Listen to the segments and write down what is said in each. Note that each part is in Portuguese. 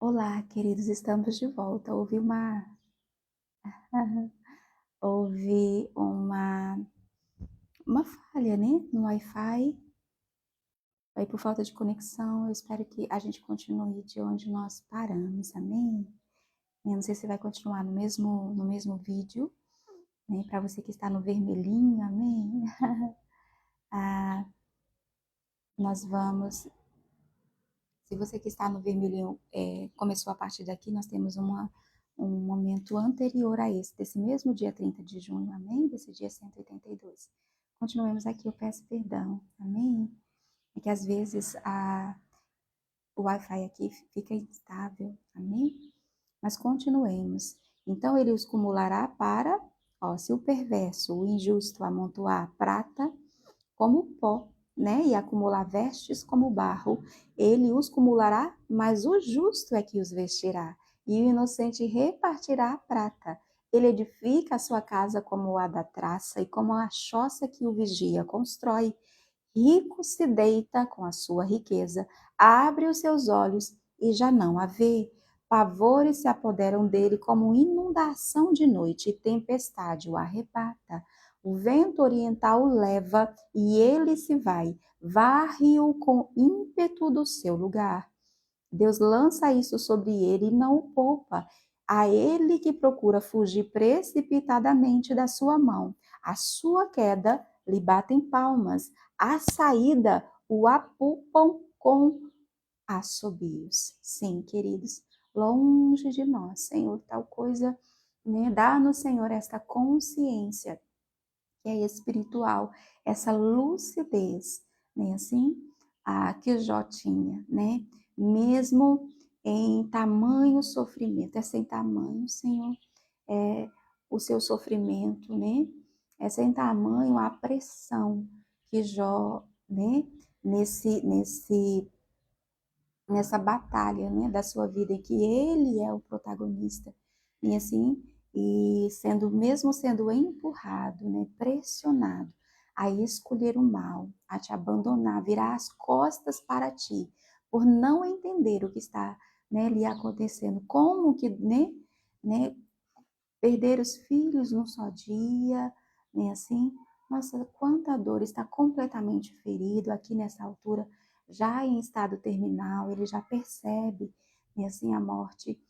Olá, queridos, estamos de volta. Houve uma falha, né, no Wi-Fi, aí por falta de conexão. Eu espero que a gente continue de onde nós paramos, amém? Eu não sei se vai continuar no mesmo vídeo, né, para você que está no vermelhinho, amém? Ah, nós vamos, se você que está no vermelhinho começou a partir daqui, nós temos um momento anterior a esse, desse mesmo dia 30 de junho, amém? Desse dia 182. Continuemos aqui, eu peço perdão, amém? É que às vezes o Wi-Fi aqui fica instável, amém? Mas continuemos. Então ele os acumulará para, ó, se o perverso, o injusto amontoar prata como pó, né? E acumular vestes como barro, ele os acumulará, mas o justo é que os vestirá, e o inocente repartirá a prata. Ele edifica a sua casa como a da traça, e como a choça que o vigia constrói. Rico se deita com a sua riqueza, abre os seus olhos e já não a vê. Pavores se apoderam dele como inundação de noite, e tempestade o arrebata. O vento oriental o leva e ele se vai, varre-o com ímpeto do seu lugar. Deus lança isso sobre ele e não o poupa. A ele que procura fugir precipitadamente da sua mão, a sua queda lhe batem palmas, a saída o apupam com assobios. Sim, queridos, longe de nós, Senhor, tal coisa, né? Dá-nos, Senhor, esta consciência que é espiritual, essa lucidez, né? Assim, que Jó tinha, né? Mesmo em tamanho sofrimento, é sem tamanho, Senhor, é o seu sofrimento, né? É sem tamanho a pressão que Jó, né? Nessa batalha, né, da sua vida, em que ele é o protagonista, e assim, e mesmo sendo empurrado, né, pressionado a escolher o mal, a te abandonar, virar as costas para ti, por não entender o que está, né, lhe acontecendo, como que, né, perder os filhos num só dia, né, assim, nossa, quanta dor, está completamente ferido aqui nessa altura, já em estado terminal, ele já percebe, né, assim, a morte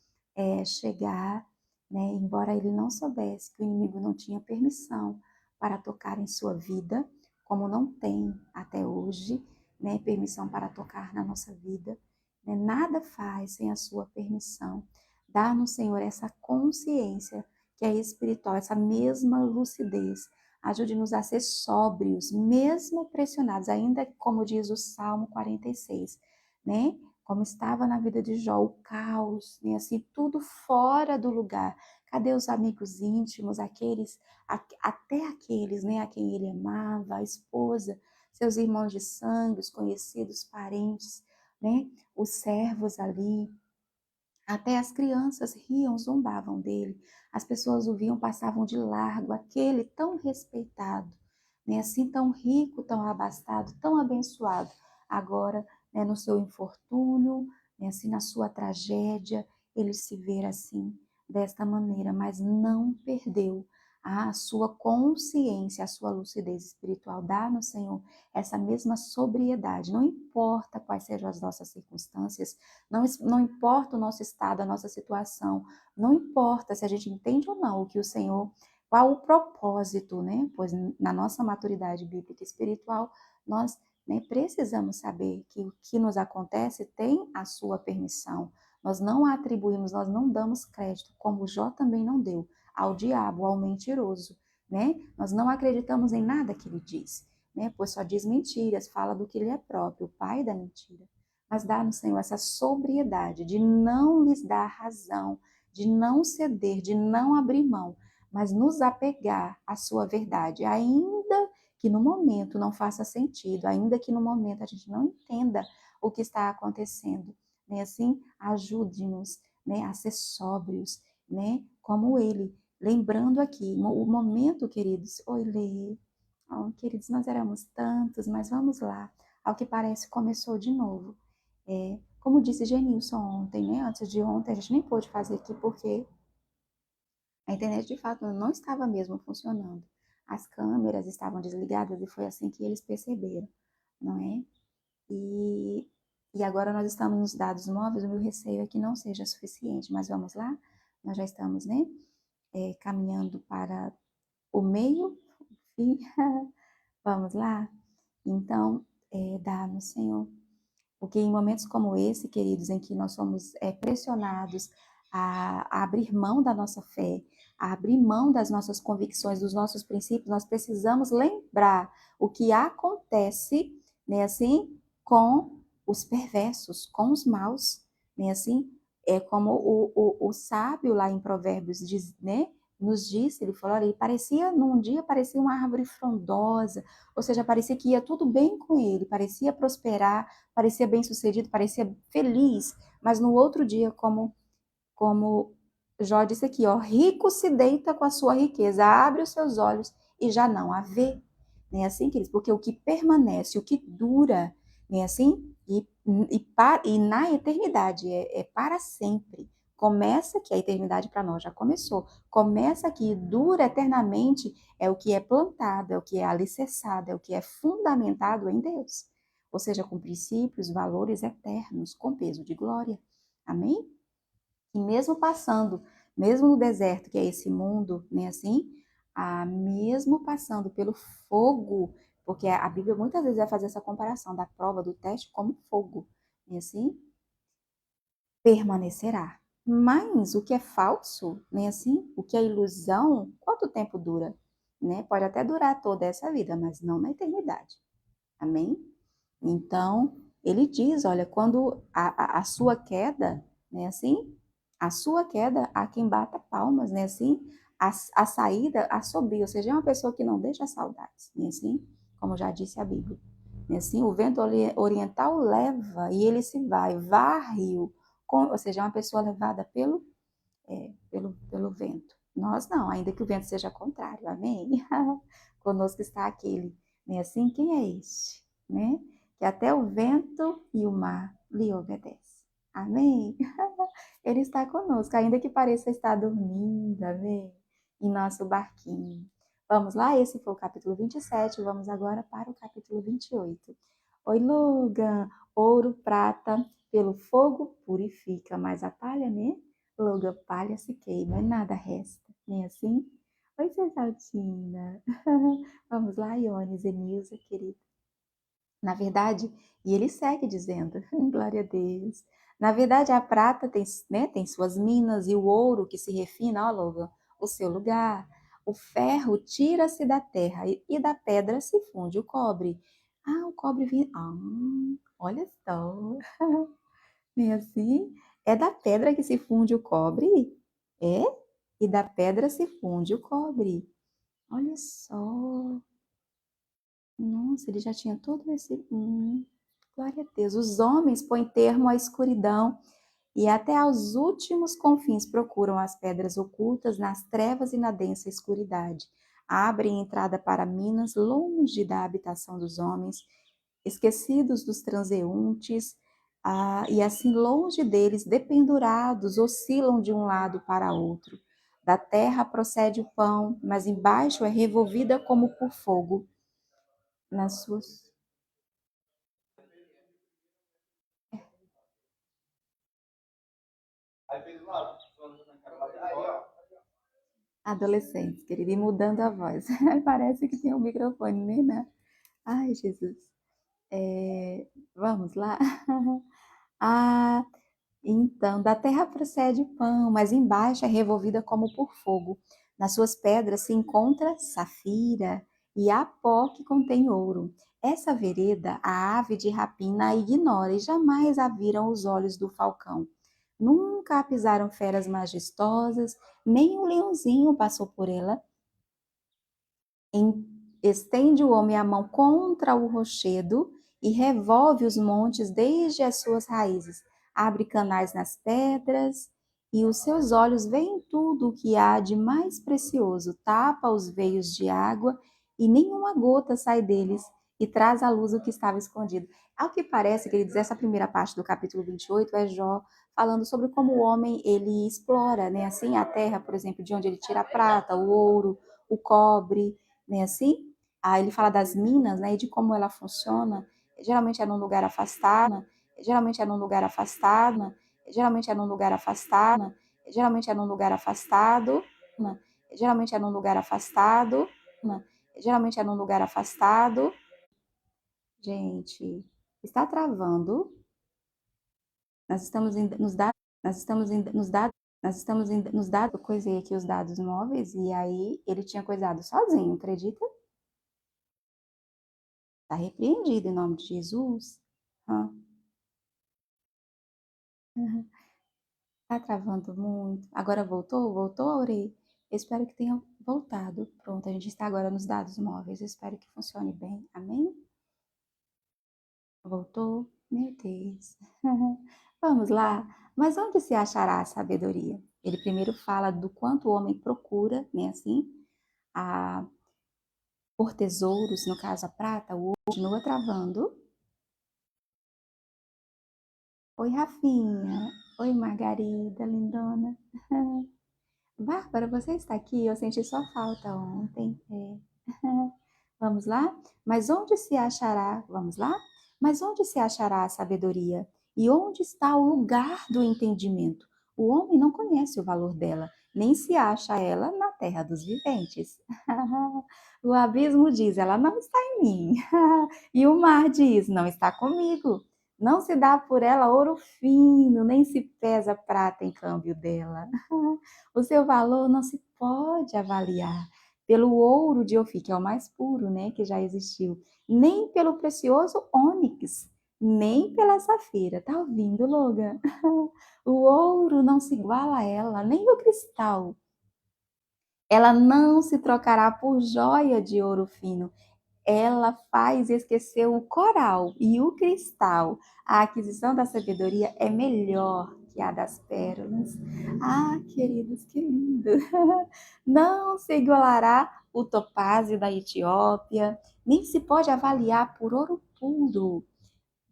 chegar, né, embora ele não soubesse que o inimigo não tinha permissão para tocar em sua vida, como não tem até hoje, né, permissão para tocar na nossa vida, né, nada faz sem a sua permissão. Dá-nos, Senhor, essa consciência que é espiritual, essa mesma lucidez. Ajude-nos a ser sóbrios, mesmo pressionados, ainda como diz o Salmo 46, né? Como estava na vida de Jó, o caos, né? Assim, tudo fora do lugar. Cadê os amigos íntimos, até aqueles, né, a quem ele amava, a esposa, seus irmãos de sangue, os conhecidos, parentes, né? Os servos ali, até as crianças riam, zombavam dele. As pessoas o viam, passavam de largo, aquele tão respeitado, né? Assim tão rico, tão abastado, tão abençoado. Agora, né, no seu infortúnio, né, assim na sua tragédia, ele se vê assim, desta maneira, mas não perdeu a sua consciência, a sua lucidez espiritual. Dá-nos, Senhor, essa mesma sobriedade. Não importa quais sejam as nossas circunstâncias, não importa o nosso estado, a nossa situação, não importa se a gente entende ou não o que o Senhor, qual o propósito, né? Pois na nossa maturidade bíblica e espiritual, nós, né, precisamos saber que o que nos acontece tem a sua permissão. Nós não a atribuímos, nós não damos crédito, como Jó também não deu, ao diabo, ao mentiroso, né? Nós não acreditamos em nada que ele diz, né? Pois só diz mentiras, fala do que lhe é próprio, o pai da mentira. Mas dá-nos, Senhor, essa sobriedade de não lhes dar razão, de não ceder, de não abrir mão, mas nos apegar à sua verdade, ainda que no momento não faça sentido, ainda que no momento a gente não entenda o que está acontecendo. Né? Assim, ajude-nos, né, a ser sóbrios, né, como ele. Lembrando aqui, o momento, queridos, oi, Lê, oh, queridos, nós éramos tantos, mas vamos lá, ao que parece começou de novo. Como disse Genilson ontem, né? Antes de ontem, a gente nem pôde fazer aqui porque a internet de fato não estava mesmo funcionando. As câmeras estavam desligadas e foi assim que eles perceberam, não é? E, e agora nós estamos nos dados móveis, o meu receio é que não seja suficiente, mas vamos lá, nós já estamos, né? Caminhando para o meio, fim, vamos lá? Então, dá-nos, Senhor, porque em momentos como esse, queridos, em que nós somos pressionados a abrir mão da nossa fé, a abrir mão das nossas convicções, dos nossos princípios, nós precisamos lembrar o que acontece, né, assim, com os perversos, com os maus, né, assim, é como o sábio lá em Provérbios diz, né, nos disse, ele falou, olha, ele parecia, num dia parecia uma árvore frondosa, ou seja, parecia que ia tudo bem com ele, parecia prosperar, parecia bem-sucedido, parecia feliz, mas no outro dia, como Jó disse aqui, ó, rico se deita com a sua riqueza, abre os seus olhos e já não a vê. Nem assim, queridos, porque o que permanece, o que dura, nem assim, e na eternidade, é para sempre. Começa que a eternidade para nós já começou. Começa que dura eternamente é o que é plantado, é o que é alicerçado, é o que é fundamentado em Deus. Ou seja, com princípios, valores eternos, com peso de glória. Amém? E mesmo passando, mesmo no deserto, que é esse mundo, né, assim, mesmo passando pelo fogo, porque a Bíblia muitas vezes vai fazer essa comparação da prova, do teste, como fogo, né, assim, permanecerá. Mas o que é falso, né, assim, o que é ilusão, quanto tempo dura? Né? Pode até durar toda essa vida, mas não na eternidade. Amém? Então, ele diz, olha, quando a sua queda, né, assim, a sua queda, há quem bata palmas, né, assim, a saída assobia, ou seja, é uma pessoa que não deixa saudades, né, assim, como já disse a Bíblia. Né, assim, o vento oriental leva e ele se vai, varre-o, ou seja, é uma pessoa levada pelo vento. Nós não, ainda que o vento seja contrário, amém? Conosco está aquele, né, assim, quem é este, né? Que até o vento e o mar lhe obedecem. Amém? Ele está conosco, ainda que pareça estar dormindo, amém? Em nosso barquinho. Vamos lá, esse foi o capítulo 27, vamos agora para o capítulo 28. Oi, Logan, ouro, prata, pelo fogo purifica, mas a palha, né? Logan, palha se queima, nada resta, nem assim? Oi, Cesaltina. Vamos lá, Iones, Enilza, querida. Na verdade, e ele segue dizendo, glória a Deus. Na verdade, a prata tem, né, tem suas minas e o ouro que se refina, ó, Logan, o seu lugar. O ferro tira-se da terra e da pedra se funde o cobre. Ah, o cobre vem. Ah, olha só. Bem assim, é da pedra que se funde o cobre? É? E da pedra se funde o cobre. Olha só. Nossa, ele já tinha todo esse. Glória a Deus. Os homens põem termo à escuridão e até aos últimos confins procuram as pedras ocultas nas trevas e na densa escuridade. Abrem entrada para minas longe da habitação dos homens, esquecidos dos transeuntes, e assim longe deles, dependurados, oscilam de um lado para outro. Da terra procede o pão, mas embaixo é revolvida como por fogo nas suas adolescentes, querida, e mudando a voz. Parece que tem um microfone, nem né? Ai, Jesus. Vamos lá. Ah, então, da terra procede o pão, mas embaixo é revolvida como por fogo. Nas suas pedras se encontra safira e há pó que contém ouro. Essa vereda a ave de rapina a ignora e jamais a viram os olhos do falcão. Nunca a pisaram feras majestosas, nem um leãozinho passou por ela. Estende o homem a mão contra o rochedo e revolve os montes desde as suas raízes. Abre canais nas pedras e os seus olhos veem tudo o que há de mais precioso. Tapa os veios de água e nenhuma gota sai deles. e traz à luz o que estava escondido. Ao que parece, queridos, essa primeira parte do capítulo 28 é Jó falando sobre como o homem ele explora, né, assim, a terra, por exemplo, de onde ele tira a prata, o ouro, o cobre, né, assim. Ele fala das minas, né, e de como ela funciona. Geralmente é num lugar afastado, geralmente é num lugar afastado, geralmente é num lugar afastado, geralmente é num lugar afastado, geralmente é num lugar afastado, geralmente é num lugar afastado. Gente, está travando. Nós estamos nos dados, nós estamos nos dados, eu coisei aqui os dados móveis e aí ele tinha coisado sozinho, acredita? Está repreendido em nome de Jesus. Ah, tá travando muito. Agora voltou? Voltou, Aurei? Eu espero que tenha voltado. Pronto, a gente está agora nos dados móveis. Eu espero que funcione bem. Amém? Voltou? Meu Deus. Vamos lá. Mas onde se achará a sabedoria? Ele primeiro fala do quanto o homem procura, né, assim, a, por tesouros, no caso a prata, o ouro, continua travando. Oi, Rafinha. Oi, Margarida, lindona. Bárbara, você está aqui? Eu senti sua falta ontem. Vamos lá? Mas onde se achará? Vamos lá? Mas onde se achará a sabedoria? E onde está o lugar do entendimento? O homem não conhece o valor dela, nem se acha ela na terra dos viventes. O abismo diz: ela não está em mim. E o mar diz: não está comigo. Não se dá por ela ouro fino, nem se pesa prata em câmbio dela. O seu valor não se pode avaliar pelo ouro de Ofir, que é o mais puro, né, que já existiu, nem pelo precioso ônix, nem pela safira. Tá ouvindo, Logan? O ouro não se iguala a ela, nem o cristal. Ela não se trocará por joia de ouro fino, ela faz esquecer o coral e o cristal. A aquisição da sabedoria é melhor que a das pérolas. Ah, queridos, que lindo! Não se igualará o topázio da Etiópia, nem se pode avaliar por ouro puro.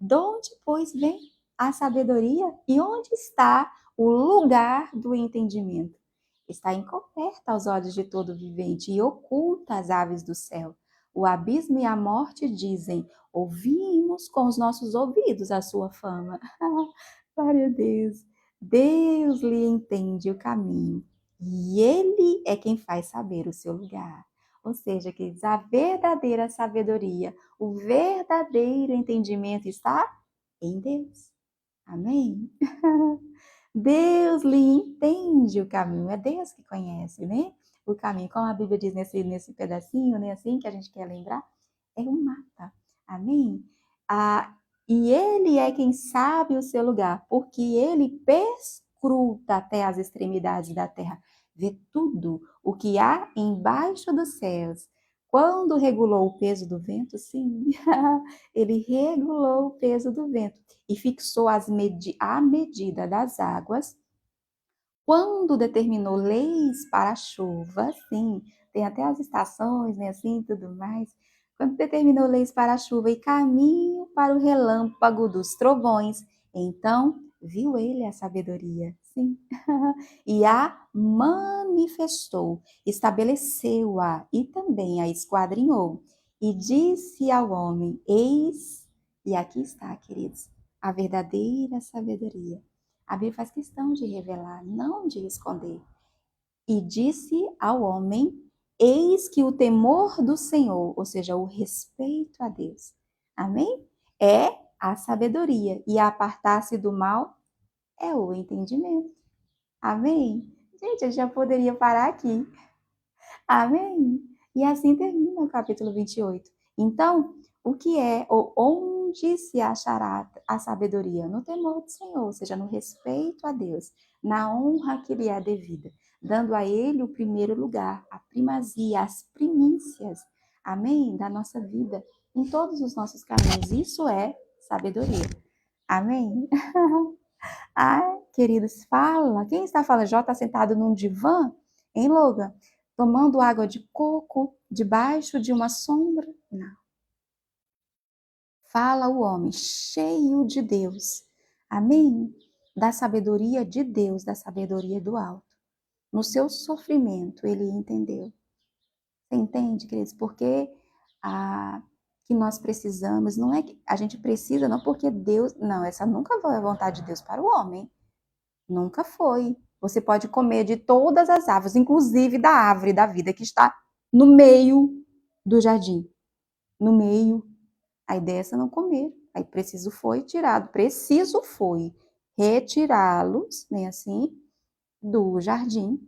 De onde, pois, vem a sabedoria e onde está o lugar do entendimento? Está encoberta aos olhos de todo vivente e oculta às aves do céu. O abismo e a morte dizem: ouvimos com os nossos ouvidos a sua fama. Glória a Deus. Deus lhe entende o caminho e ele é quem faz saber o seu lugar. Ou seja, queridos, a verdadeira sabedoria, o verdadeiro entendimento está em Deus. Amém? Deus lhe entende o caminho, é Deus que conhece, né? O caminho, como a Bíblia diz nesse pedacinho, né? Assim que a gente quer lembrar, é um mapa. Amém? Ah, e ele é quem sabe o seu lugar, porque ele perscruta até as extremidades da terra, vê tudo o que há embaixo dos céus. Quando regulou o peso do vento, sim, ele regulou o peso do vento e fixou a medida das águas. Quando determinou leis para a chuva, sim, tem até as estações, né, assim, tudo mais. Quando determinou leis para a chuva e caminho para o relâmpago dos trovões, então viu ele a sabedoria, sim, e a manifestou, estabeleceu-a e também a esquadrinhou. E disse ao homem: eis, e aqui está, queridos, a verdadeira sabedoria. A Bíblia faz questão de revelar, não de esconder. E disse ao homem: eis que o temor do Senhor, ou seja, o respeito a Deus, amém? É a sabedoria. E apartar-se do mal é o entendimento. Amém? Gente, eu já poderia parar aqui. Amém? E assim termina o capítulo 28. Então, o que é, ou onde se achará a sabedoria? No temor do Senhor, ou seja, no respeito a Deus, na honra que lhe é devida, dando a Ele o primeiro lugar, a primazia, as primícias, amém? Da nossa vida, em todos os nossos caminhos. Isso é sabedoria. Amém? Ai, queridos, fala. Quem está falando? Jó está sentado num divã, em Logan, tomando água de coco, debaixo de uma sombra? Não. fala o homem, cheio de Deus. Amém? Da sabedoria de Deus, da sabedoria do alto. No seu sofrimento, ele entendeu. Você entende, queridos? Porque que nós precisamos, não é que a gente precisa, não porque Deus, não, essa nunca foi a vontade de Deus para o homem. Nunca foi. Você pode comer de todas as árvores, inclusive da árvore da vida que está no meio do jardim. No meio. A ideia é não comer. Aí preciso foi retirá-los, né, assim, do jardim,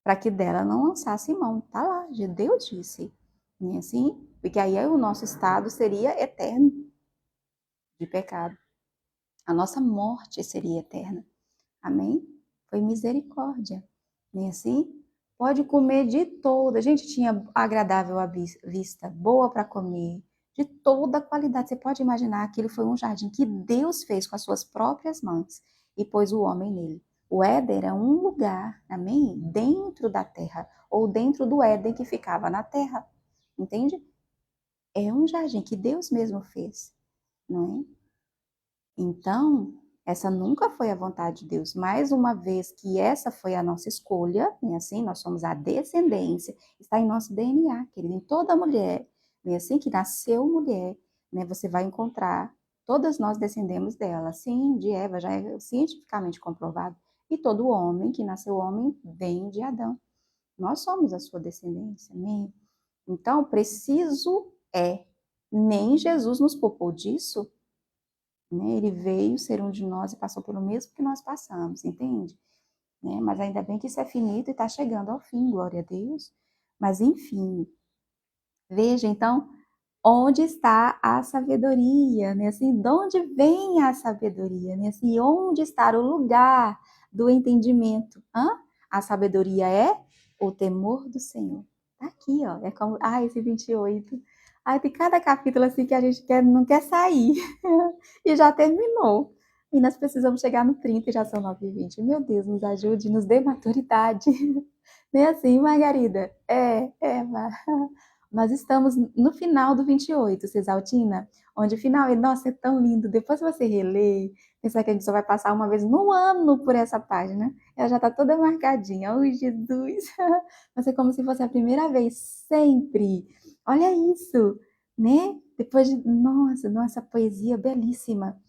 para que dela não lançasse mão. Tá lá, Deus disse, né, assim, porque aí o nosso estado seria eterno de pecado. A nossa morte seria eterna. Amém? Foi misericórdia. Nem assim? Pode comer de toda. A gente tinha agradável à vista, boa para comer, de toda qualidade. Você pode imaginar que ele foi um jardim que Deus fez com as suas próprias mãos e pôs o homem nele. O Éden era um lugar, amém? Dentro da terra, ou dentro do Éden que ficava na terra. Entende? É um jardim que Deus mesmo fez, não é? Então, essa nunca foi a vontade de Deus. Mais uma vez que essa foi a nossa escolha, né, assim, nós somos a descendência, está em nosso DNA, querido, em toda mulher, né, assim que nasceu mulher, né, você vai encontrar, todas nós descendemos dela, sim, de Eva, já é cientificamente comprovado, e todo homem que nasceu homem vem de Adão. Nós somos a sua descendência, né? Então, preciso nem Jesus nos poupou disso, né? Ele veio ser um de nós e passou pelo mesmo que nós passamos, entende? Né? Mas ainda bem que isso é finito e está chegando ao fim, glória a Deus. Mas enfim, veja então onde está a sabedoria, né? Assim, de onde vem a sabedoria, né? Assim, onde está o lugar do entendimento? A sabedoria é o temor do Senhor. Tá aqui, ó. É como, esse 28. Tem cada capítulo assim que a gente não quer sair. E já terminou. E nós precisamos chegar no 30 e já são 9h20. Meu Deus, nos ajude, nos dê maturidade. Nem assim, Margarida? Nós estamos no final do 28, Cesaltina, onde o final, nossa, é tão lindo. Depois você relê, pensar que a gente só vai passar uma vez no ano por essa página. Ela já está toda marcadinha. Oh, Jesus! Vai ser como se fosse a primeira vez, sempre. Olha isso, né? Depois de, nossa poesia belíssima.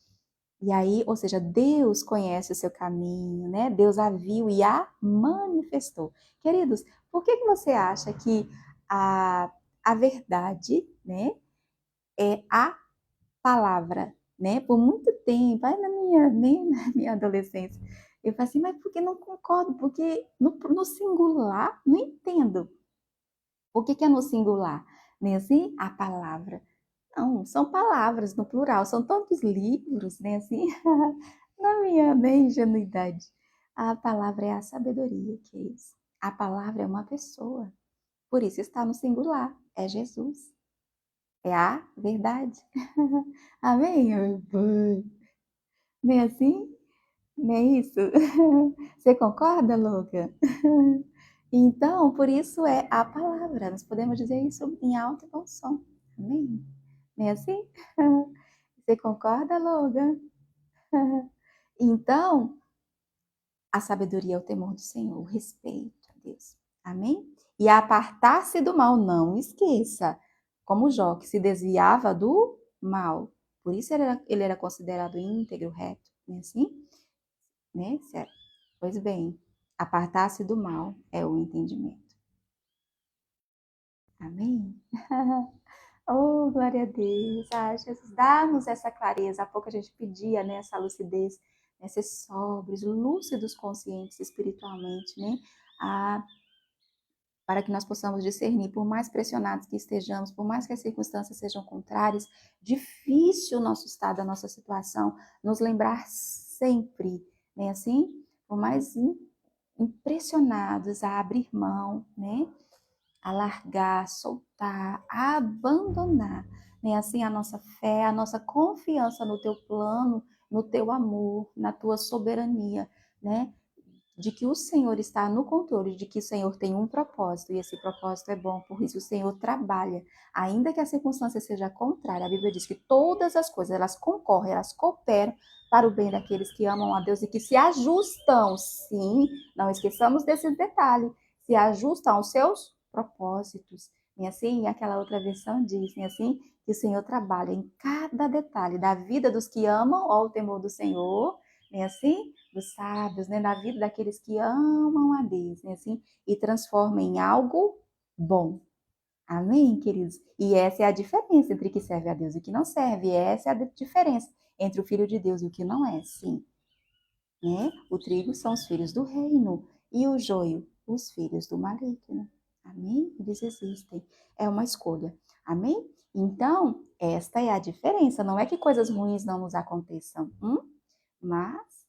E aí, ou seja, Deus conhece o seu caminho, né? Deus a viu e a manifestou. Queridos, por que você acha que a verdade, né, é a palavra, né? Por muito tempo, nem na minha adolescência, eu falei assim, mas por que não concordo? Porque no singular, não entendo. O que é no singular? Nem assim, a palavra. Não, são palavras no plural, são tantos livros, né? Assim, na minha ingenuidade. A palavra é a sabedoria, que é isso. A palavra é uma pessoa. Por isso está no singular. É Jesus. É a verdade. Amém? Nem assim? Não é isso? Você concorda, louca? Então, por isso é a palavra. Nós podemos dizer isso em alto e bom som. Amém? Não é assim? Você concorda, Logan? Então, a sabedoria é o temor do Senhor, o respeito a Deus. Amém? E apartar-se do mal, não esqueça. Como Jó, que se desviava do mal. Por isso ele era considerado íntegro, reto. Não é assim? Né? Certo. Pois bem, apartar-se do mal é o entendimento. Amém? Oh, glória a Deus. Jesus, dá-nos essa clareza. Há pouco a gente pedia, né, essa lucidez, né, ser sóbrios, lúcidos, conscientes espiritualmente, né? Para que nós possamos discernir, por mais pressionados que estejamos, por mais que as circunstâncias sejam contrárias, difícil o nosso estado, a nossa situação, nos lembrar sempre, né, assim, por mais impressionados a abrir mão, né? A largar, soltar, a abandonar, né? Assim, a nossa fé, a nossa confiança no teu plano, no teu amor, na tua soberania, né? de que o Senhor está no controle, de que o Senhor tem um propósito, e esse propósito é bom, por isso o Senhor trabalha. Ainda que a circunstância seja contrária, a Bíblia diz que todas as coisas, elas concorrem, elas cooperam para o bem daqueles que amam a Deus e que se ajustam, sim, não esqueçamos desse detalhe, se ajustam aos seus propósitos. E assim, aquela outra versão diz, e assim, que o Senhor trabalha em cada detalhe da vida dos que amam ao temor do Senhor, e assim, dos sábios, né, na vida daqueles que amam a Deus, né, assim, e transforma em algo bom. Amém, queridos? E essa é a diferença entre o que serve a Deus e o que não serve. Essa é a diferença entre o filho de Deus e o que não é, sim. Né? O trigo são os filhos do reino e o joio, os filhos do maligno. Amém? Eles existem. É uma escolha. Amém? Então, esta é a diferença. Não é que coisas ruins não nos aconteçam, mas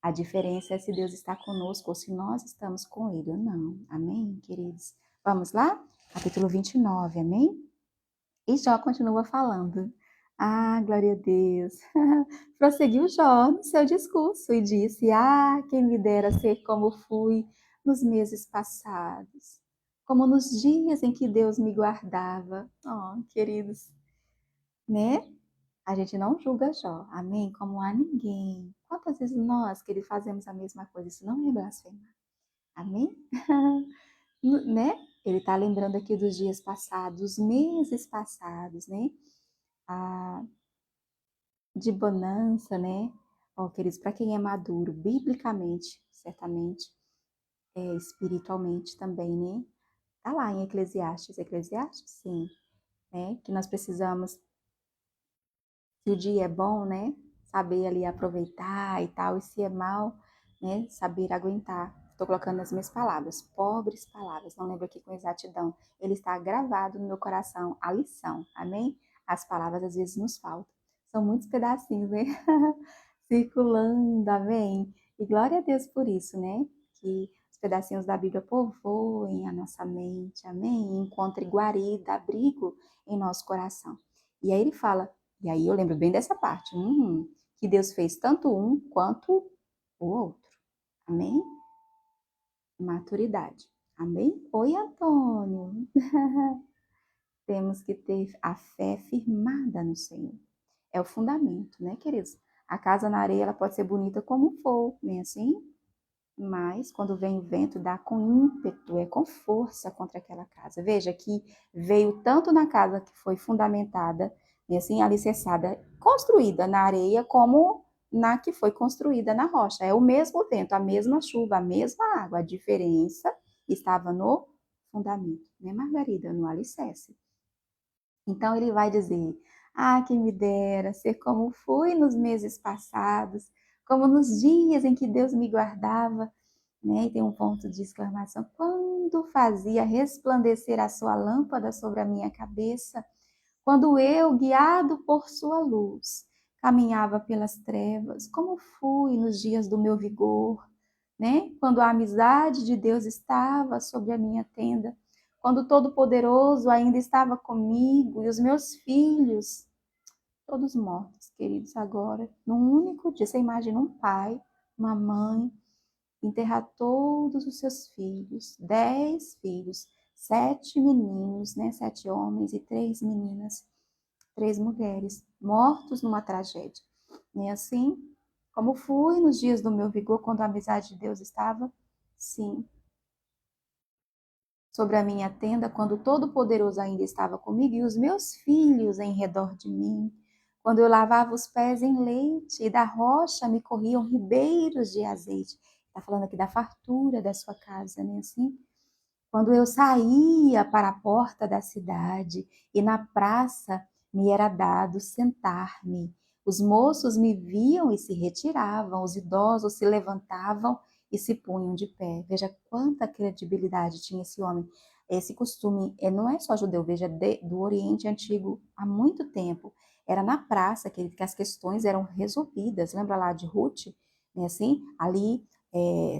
a diferença é se Deus está conosco ou se nós estamos com Ele ou não. Amém, queridos? Vamos lá? Capítulo 29, amém? E Jó continua falando. Ah, glória a Deus. Prosseguiu Jó no seu discurso e disse: Ah, quem me dera ser como fui nos meses passados, como nos dias em que Deus me guardava. Oh, queridos, né? A gente não julga Jó, amém? Como a ninguém. Quantas vezes nós, que ele fazemos a mesma coisa, isso não é blasfemar, amém? Né? Ele está lembrando aqui dos dias passados, os meses passados, né? Ah, de bonança, né? Ó, queridos, para quem é maduro, biblicamente, certamente, espiritualmente também, né? Tá lá em Eclesiastes, sim, né? Que nós precisamos, se o dia é bom, né? Saber ali aproveitar e tal, e se é mal, né? Saber aguentar. Estou colocando as minhas palavras, pobres palavras, não lembro aqui com exatidão. Ele está gravado no meu coração, a lição, amém? As palavras às vezes nos faltam. São muitos pedacinhos, né? Circulando, amém? E glória a Deus por isso, né? Que os pedacinhos da Bíblia povoem a nossa mente, amém? E encontre guarida, abrigo em nosso coração. E aí ele fala, e aí eu lembro bem dessa parte, que Deus fez tanto um quanto o outro, amém? Maturidade, amém? Oi, Antônio. Temos que ter a fé firmada no Senhor. É o fundamento, né, queridos? A casa na areia ela pode ser bonita como for, nem assim? Mas quando vem o vento, dá com ímpeto, é com força contra aquela casa. Veja que veio tanto na casa que foi fundamentada, e assim, alicerçada, construída na areia, como na que foi construída na rocha. É o mesmo vento, a mesma chuva, a mesma água. A diferença estava no fundamento, né, Margarida? No alicerce. Então ele vai dizer: Ah, quem me dera ser como fui nos meses passados, como nos dias em que Deus me guardava, né? E tem um ponto de exclamação: quando fazia resplandecer a sua lâmpada sobre a minha cabeça, quando eu, guiado por sua luz, caminhava pelas trevas, como fui nos dias do meu vigor, né? Quando a amizade de Deus estava sobre a minha tenda, quando o Todo-Poderoso ainda estava comigo e os meus filhos, todos mortos, queridos, agora, num único dia. Você imagina um pai, uma mãe, enterrar todos os seus filhos, 10 filhos, 7 meninos, né? 7 homens e 3 meninas, 3 mulheres, mortos numa tragédia. E assim, como fui nos dias do meu vigor, quando a amizade de Deus estava, sim, sobre a minha tenda, quando o Todo-Poderoso ainda estava comigo e os meus filhos em redor de mim, quando eu lavava os pés em leite e da rocha me corriam ribeiros de azeite. Está falando aqui da fartura da sua casa, né? Assim, quando eu saía para a porta da cidade e na praça me era dado sentar-me, os moços me viam e se retiravam, os idosos se levantavam e se punham de pé. Veja quanta credibilidade tinha esse homem. Esse costume não é só judeu, veja, do Oriente Antigo há muito tempo. Era na praça que as questões eram resolvidas. Lembra lá de Ruth? É assim, ali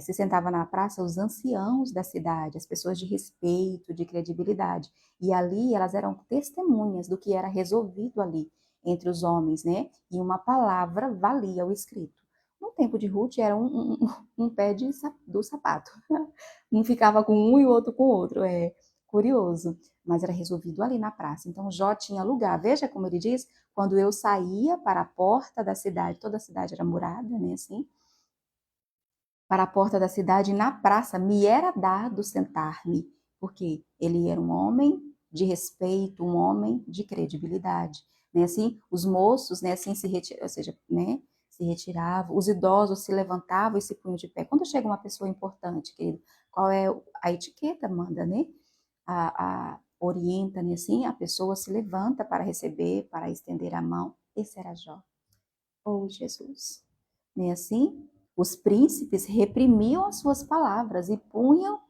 se sentava na praça os anciãos da cidade, as pessoas de respeito, de credibilidade. E ali elas eram testemunhas do que era resolvido ali entre os homens, né? E uma palavra valia o escrito. No tempo de Ruth era um pé do sapato. Um ficava com um e o outro com o outro. É curioso. Mas era resolvido ali na praça. Então Jó tinha lugar. Veja como ele diz, quando eu saía para a porta da cidade, toda a cidade era murada, né, assim, para a porta da cidade, na praça, me era dado sentar-me, porque ele era um homem de respeito, um homem de credibilidade, né? Assim, os moços, né, assim se retiravam, ou seja, né, se retiravam, os idosos se levantavam e se punham de pé. Quando chega uma pessoa importante, querido, qual é a etiqueta manda, né? Orienta, né, assim, a pessoa se levanta para receber, para estender a mão. Esse era Jó. Oh, Jesus. Né, assim? Os príncipes reprimiam as suas palavras e punham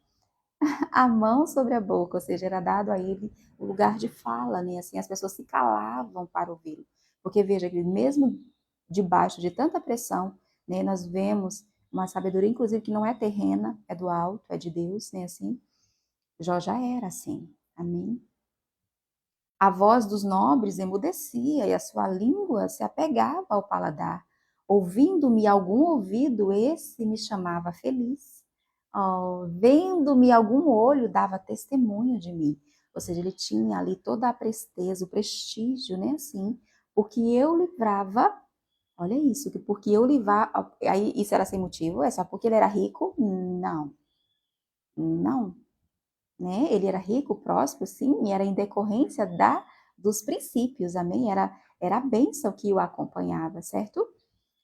a mão sobre a boca, ou seja, era dado a ele o lugar de fala, né? Assim, as pessoas se calavam para ouvi-lo. Porque veja que mesmo debaixo de tanta pressão, né, nós vemos uma sabedoria, inclusive, que não é terrena, é do alto, é de Deus, né? Assim, Jó já era assim. Amém? A voz dos nobres emudecia e a sua língua se apegava ao paladar. Ouvindo-me algum ouvido, esse me chamava feliz. Oh, vendo-me algum olho, dava testemunho de mim. Ou seja, ele tinha ali toda a presteza, o prestígio, né? Assim, porque eu livrava, olha isso, que porque eu livrava, aí isso era sem motivo, é só porque ele era rico? Não, não, né? Ele era rico, próspero, sim, e era em decorrência dos princípios, amém? Era a bênção que o acompanhava, certo?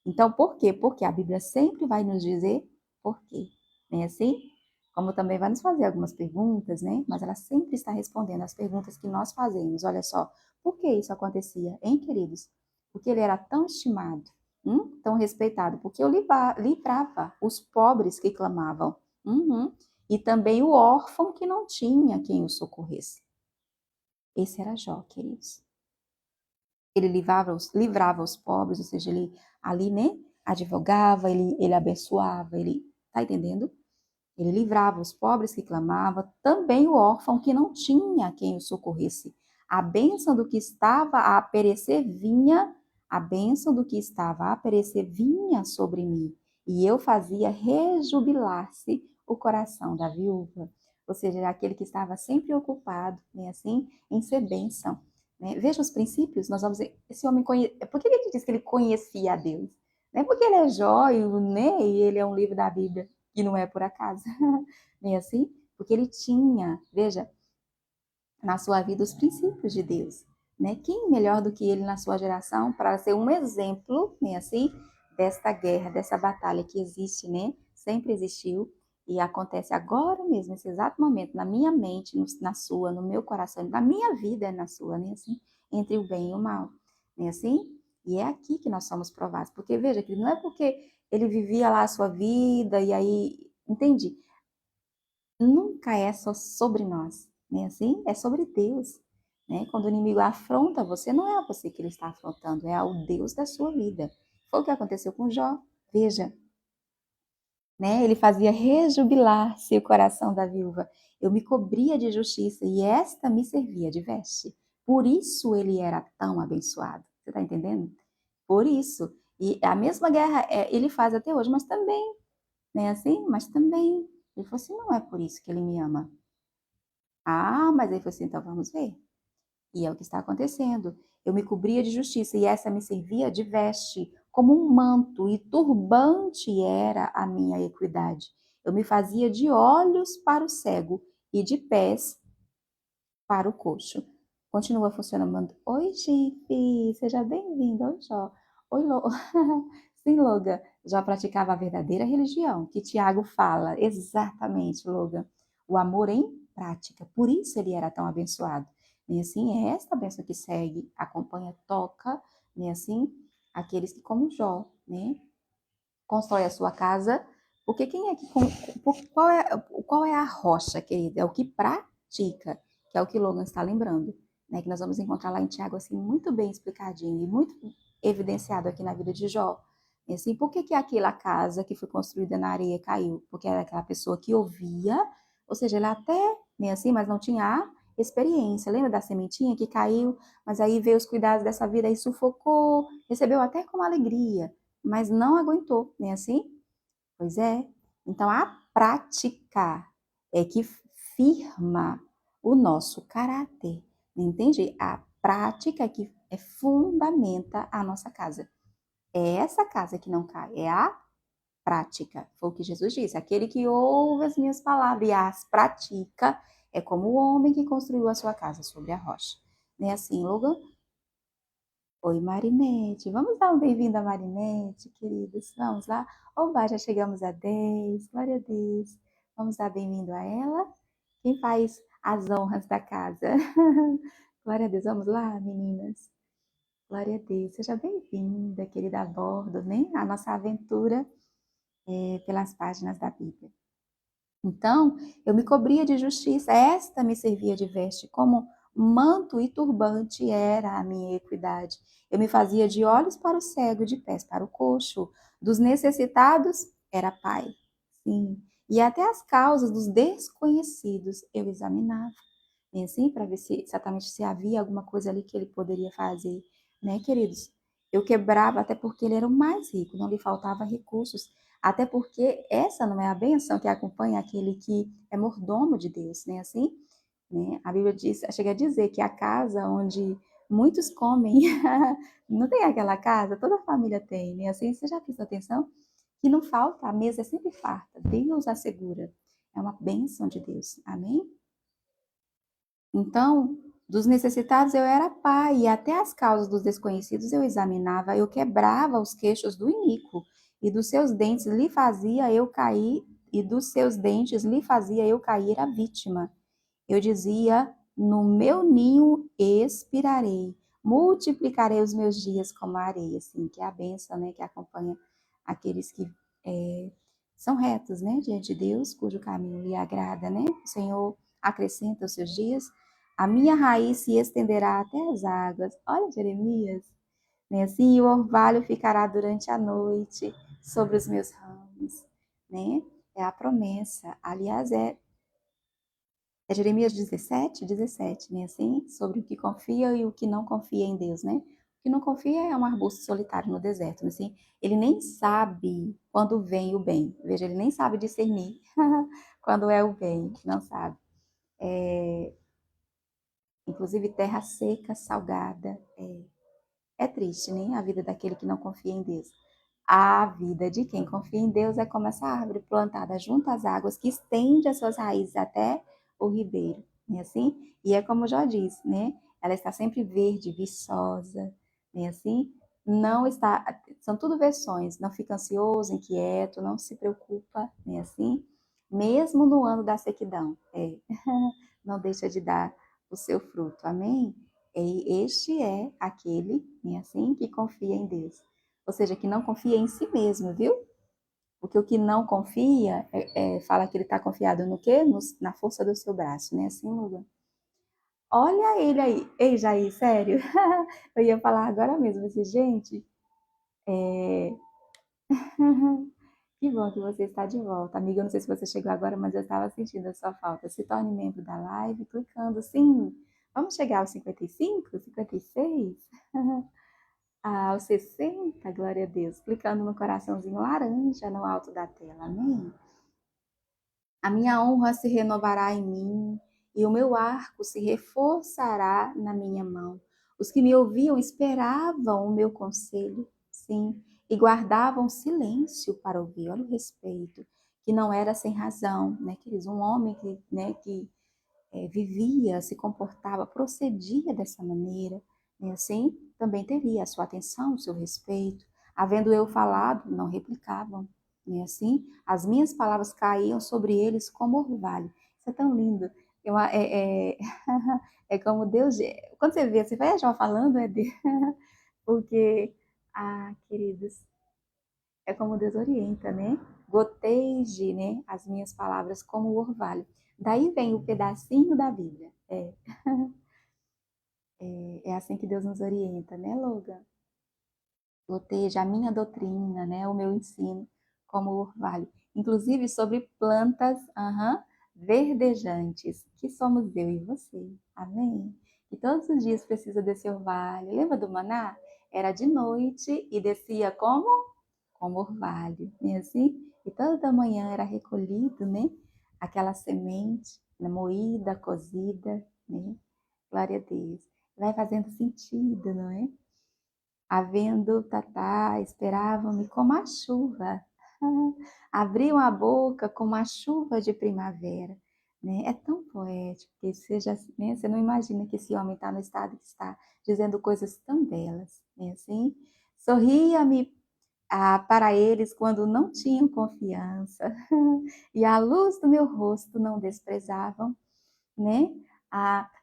Então, por quê? Porque a Bíblia sempre vai nos dizer por quê, né? Assim, como também vai nos fazer algumas perguntas, né? Mas ela sempre está respondendo as perguntas que nós fazemos. Olha só, por que isso acontecia, hein, queridos? Porque ele era tão estimado, tão respeitado, porque eu livrava os pobres que clamavam. Uhum. E também o órfão que não tinha quem o socorresse. Esse era Jó, queridos. Ele livrava os pobres, ou seja, ele ali, né, advogava, ele abençoava, ele, tá entendendo? Ele livrava os pobres que clamavam, também o órfão que não tinha quem o socorresse. A bênção do que estava a perecer vinha, a bênção do que estava a perecer vinha sobre mim, e eu fazia rejubilar-se o coração da viúva. Ou seja, aquele que estava sempre ocupado, né, assim, em ser bênção. Né? Veja os princípios, nós vamos ver, esse homem por que ele diz que ele conhecia a Deus? Não é porque ele é jóio, né, e ele é um livro da Bíblia, que não é por acaso, nem assim, porque ele tinha, veja, na sua vida os princípios de Deus, né? Quem melhor do que ele na sua geração para ser um exemplo, né, assim, desta guerra, dessa batalha que existe, né? Sempre existiu e acontece agora mesmo, nesse exato momento, na minha mente, na sua, no meu coração, na minha vida, na sua, né, assim, entre o bem e o mal, né, assim? E é aqui que nós somos provados, porque veja que não é porque ele vivia lá a sua vida e aí, entende? Nunca é só sobre nós, né? Assim, é sobre Deus, né? Quando o inimigo afronta você, não é a você que ele está afrontando, é ao Deus da sua vida. Foi o que aconteceu com Jó. Veja, né? Ele fazia rejubilar-se o coração da viúva. Eu me cobria de justiça e esta me servia de veste. Por isso ele era tão abençoado. Você está entendendo? Por isso. E a mesma guerra ele faz até hoje, mas também, né? Assim, mas também. Ele falou assim: não é por isso que ele me ama. Ah, mas aí foi assim, então vamos ver. E é o que está acontecendo. Eu me cobria de justiça e essa me servia de veste, como um manto, e turbante era a minha equidade. Eu me fazia de olhos para o cego e de pés para o coxo. Continua funcionando. Oi, Gipe, seja bem-vindo. Oi, Jó. Oi, Sim, Logan, já praticava a verdadeira religião, que Tiago fala. Exatamente, Logan. O amor em prática. Por isso ele era tão abençoado. E assim, é esta bênção que segue, acompanha, toca, né, assim, aqueles que, como Jó, né, constrói a sua casa. Porque quem é que. Qual é a rocha, querida? É o que pratica, que é o que Logan está lembrando. Né, que nós vamos encontrar lá em Tiago, assim, muito bem explicadinho e muito evidenciado aqui na vida de Jó. E assim, por que aquela casa que foi construída na areia caiu? Porque era aquela pessoa que ouvia, ou seja, ela até, né, assim, mas não tinha a experiência. Lembra da sementinha que caiu, mas aí veio os cuidados dessa vida e sufocou, recebeu até com alegria, mas não aguentou, não é assim? Pois é. Então, a prática é que firma o nosso caráter, entende? A prática é que fundamenta a nossa casa. É essa casa que não cai, é a prática. Foi o que Jesus disse. Aquele que ouve as minhas palavras e as pratica é como o homem que construiu a sua casa sobre a rocha. Não é assim, Logan? Oi, Marinete. Vamos dar um bem-vindo a Marinete, queridos. Vamos lá. Oba, já chegamos a 10. Glória a Deus. Vamos dar bem-vindo a ela. Quem faz as honras da casa? Glória a Deus. Vamos lá, meninas. Glória a Deus. Seja bem-vinda, querida, a bordo, né? A nossa aventura pelas páginas da Bíblia. Então, eu me cobria de justiça, esta me servia de veste, como manto e turbante era a minha equidade. Eu me fazia de olhos para o cego, de pés para o coxo, dos necessitados era pai. Sim, e até as causas dos desconhecidos eu examinava, né, assim, para ver se exatamente se havia alguma coisa ali que ele poderia fazer, né, queridos? Eu quebrava até porque ele era o mais rico, não lhe faltava recursos. Até porque essa não é a bênção que acompanha aquele que é mordomo de Deus, né? Assim, né? A Bíblia diz, chega a dizer que a casa onde muitos comem, não tem aquela casa, toda família tem, né? Assim, você já prestou atenção? Que não falta, a mesa é sempre farta. Deus assegura. É uma bênção de Deus. Amém? Então, dos necessitados eu era pai, e até as causas dos desconhecidos eu examinava, eu quebrava os queixos do iníquo, e dos seus dentes lhe fazia eu cair, e dos seus dentes lhe fazia eu cair a vítima. Eu dizia: no meu ninho expirarei, multiplicarei os meus dias como a areia, assim, que é a bênção, né, que acompanha aqueles que é, são retos, né, diante de Deus, cujo caminho lhe agrada, né? O Senhor acrescenta os seus dias. A minha raiz se estenderá até as águas. Olha, Jeremias, né? Assim, e o orvalho ficará durante a noite sobre os meus ramos, né? É a promessa. Aliás, é Jeremias 17, né? Assim, sobre o que confia e o que não confia em Deus, né? O que não confia é um arbusto solitário no deserto, né? Assim, ele nem sabe quando vem o bem. Veja, ele nem sabe discernir quando é o bem, não sabe. Inclusive, terra seca, salgada. É triste, né? A vida daquele que não confia em Deus. A vida de quem confia em Deus é como essa árvore plantada junto às águas, que estende as suas raízes até o ribeiro, né? Assim? E é como já disse, né? Ela está sempre verde, viçosa, né? Assim? Não está, são tudo versões, não fica ansioso, inquieto, não se preocupa, né? Assim? Mesmo no ano da sequidão, não deixa de dar o seu fruto, amém? E este é aquele, né, assim, que confia em Deus. Ou seja, que não confia em si mesmo, viu? Porque o que não confia, fala que ele está confiado no quê? Na força do seu braço, né? Assim, Lula? Olha ele aí. Ei, Jair, sério? Eu ia falar agora mesmo, assim, gente, é... que bom que você está de volta. Amiga, eu não sei se você chegou agora, mas eu estava sentindo a sua falta. Se torne membro da live, clicando, sim. Vamos chegar aos 55, 56? Aos 60, glória a Deus, clicando no coraçãozinho laranja no alto da tela, amém? A minha honra se renovará em mim e o meu arco se reforçará na minha mão. Os que me ouviam esperavam o meu conselho, sim, e guardavam silêncio para ouvir. Olha o respeito, que não era sem razão, né, queridos? Um homem que vivia, se comportava, procedia dessa maneira, né? Assim, também teria a sua atenção, o seu respeito. Havendo eu falado, não replicavam, né? Assim, as minhas palavras caíam sobre eles como orvalho. Isso é tão lindo. É como Deus. Quando você vê, você vai já falando, porque, queridos, é como Deus orienta, né? Goteje, né, as minhas palavras como o orvalho. Daí vem o pedacinho da Bíblia. É assim que Deus nos orienta, né, Logan? Goteja a minha doutrina, né, o meu ensino como o orvalho. Inclusive sobre plantas, verdejantes, que somos eu e você. Amém? E todos os dias precisa desse orvalho. Lembra do maná? Era de noite e descia como? como orvalho, né, assim? E toda manhã era recolhido, né, aquela semente, né, moída, cozida, né? Glória a Deus. Vai fazendo sentido, não é? Havendo, tatá, esperavam-me como a chuva. Abriam a boca como a chuva de primavera. Né? É tão poético que seja, né? Você não imagina que esse homem está no estado que está, dizendo coisas tão belas. Né? Assim, sorria-me para eles quando não tinham confiança, e a luz do meu rosto não desprezavam, né?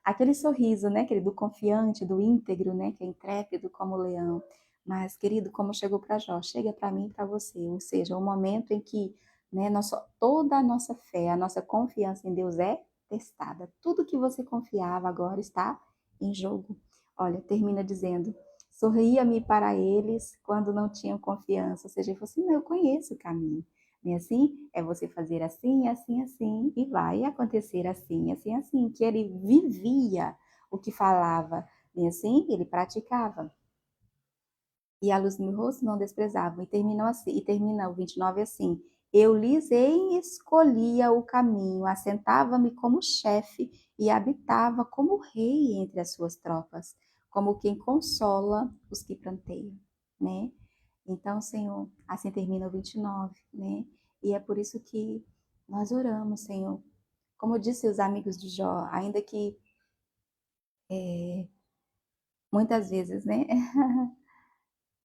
Aquele sorriso, né, querido, do confiante, do íntegro, né, que é intrépido como o leão. Mas, querido, como chegou para Jó, chega para mim e para você. Ou seja, o momento em que, né, toda a nossa fé, a nossa confiança em Deus é testada. Tudo que você confiava agora está em jogo. Olha, termina dizendo: sorria-me para eles quando não tinham confiança. Ou seja, ele falou assim: não, eu conheço o caminho. E assim, é você fazer assim, assim, assim, e vai acontecer assim, assim, assim, que ele vivia o que falava, e assim, ele praticava. E a luz no meu rosto não desprezavam. E terminou assim, e termina o 29 assim: eu lhes escolhia o caminho, assentava-me como chefe e habitava como rei entre as suas tropas, como quem consola os que planteiam, né? Então, Senhor, assim termina o 29, né? E é por isso que nós oramos, Senhor. Como disse os amigos de Jó, ainda que muitas vezes, né,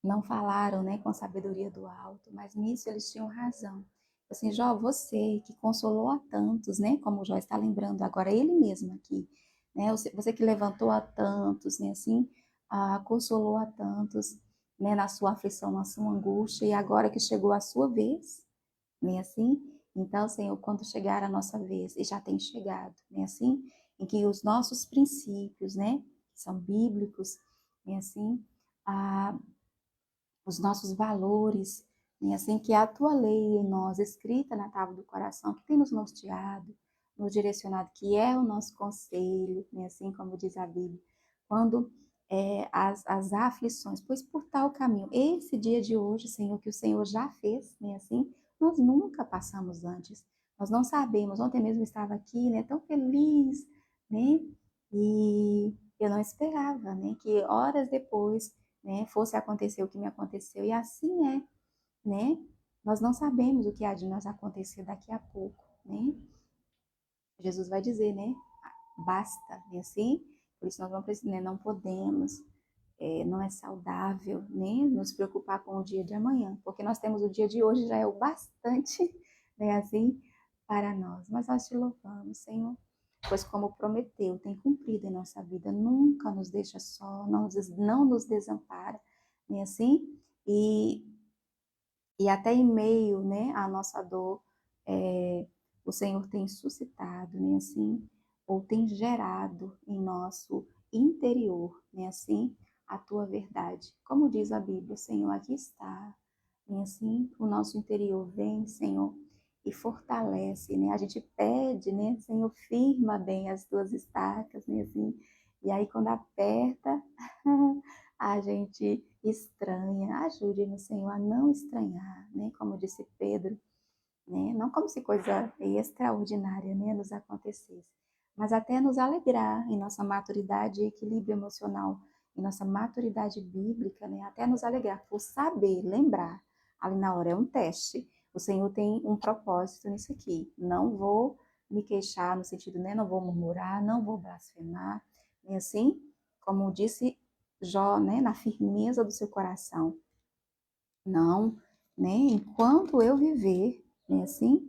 não falaram, né, com sabedoria do alto, mas nisso eles tinham razão. Assim, Jó, você que consolou a tantos, né, como Jó está lembrando agora, ele mesmo aqui, né, você que levantou a tantos, né, assim, consolou a tantos, né, na sua aflição, na sua angústia, e agora que chegou a sua vez, né, assim, então, Senhor, quando chegar a nossa vez, e já tem chegado, né, assim, em que os nossos princípios, né, que são bíblicos, né, assim, ah, os nossos valores, né? Assim que a tua lei em nós, escrita na tábua do coração, que tem nos norteado, nos direcionado, que é o nosso conselho, né? Assim como diz a Bíblia, quando as aflições, pois por tal caminho, esse dia de hoje, Senhor, que o Senhor já fez, né? Assim, nós nunca passamos antes, nós não sabemos, ontem mesmo eu estava aqui, né? Tão feliz, né? E eu não esperava, né? Que horas depois, né, fosse acontecer o que me aconteceu. E assim é, né? Nós não sabemos o que há de nos acontecer daqui a pouco, né? Jesus vai dizer, né? Basta, né? Assim, por isso nós não, né, não podemos, não é saudável, né? Nos preocupar com o dia de amanhã, porque nós temos o dia de hoje, já é o bastante, né? Assim, para nós. Mas nós te louvamos, Senhor, pois como prometeu, tem cumprido em nossa vida, nunca nos deixa só, não nos desampara, né? Assim, e e até em meio, né, à nossa dor, o Senhor tem suscitado, né, assim, ou tem gerado em nosso interior, né, assim, a tua verdade. Como diz a Bíblia, Senhor, aqui está, né, assim, o nosso interior vem, Senhor, e fortalece, né, a gente pede, né, Senhor, firma bem as tuas estacas, né, assim, e aí quando aperta, a gente estranha. Ajude-nos, Senhor, a não estranhar, né? Como disse Pedro, né? Não como se coisa extraordinária, né, nos acontecesse, mas até nos alegrar em nossa maturidade e equilíbrio emocional, em nossa maturidade bíblica, né? Até nos alegrar por saber, lembrar. Ali na hora é um teste. O Senhor tem um propósito nisso aqui. Não vou me queixar no sentido, né? Não vou murmurar, não vou blasfemar, né? Assim, como disse Jó, né? Na firmeza do seu coração. Não, né? Enquanto eu viver, né? Assim,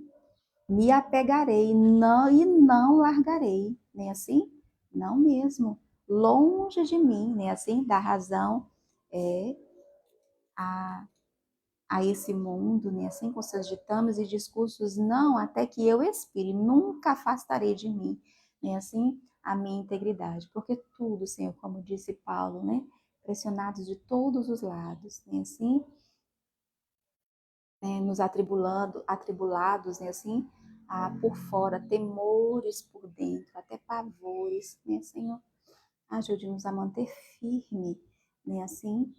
me apegarei não, e não largarei, nem assim? Não mesmo. Longe de mim, nem assim? Da razão é, a, a esse mundo, nem assim? Com seus ditames e discursos, não, até que eu expire, nunca afastarei de mim, nem assim? A minha integridade. Porque tudo, Senhor, como disse Paulo, né? Pressionados de todos os lados, nem assim? Né, nos atribulados, né, assim, por fora, temores por dentro, até pavores, né, Senhor, ajude-nos a manter firme, né, assim,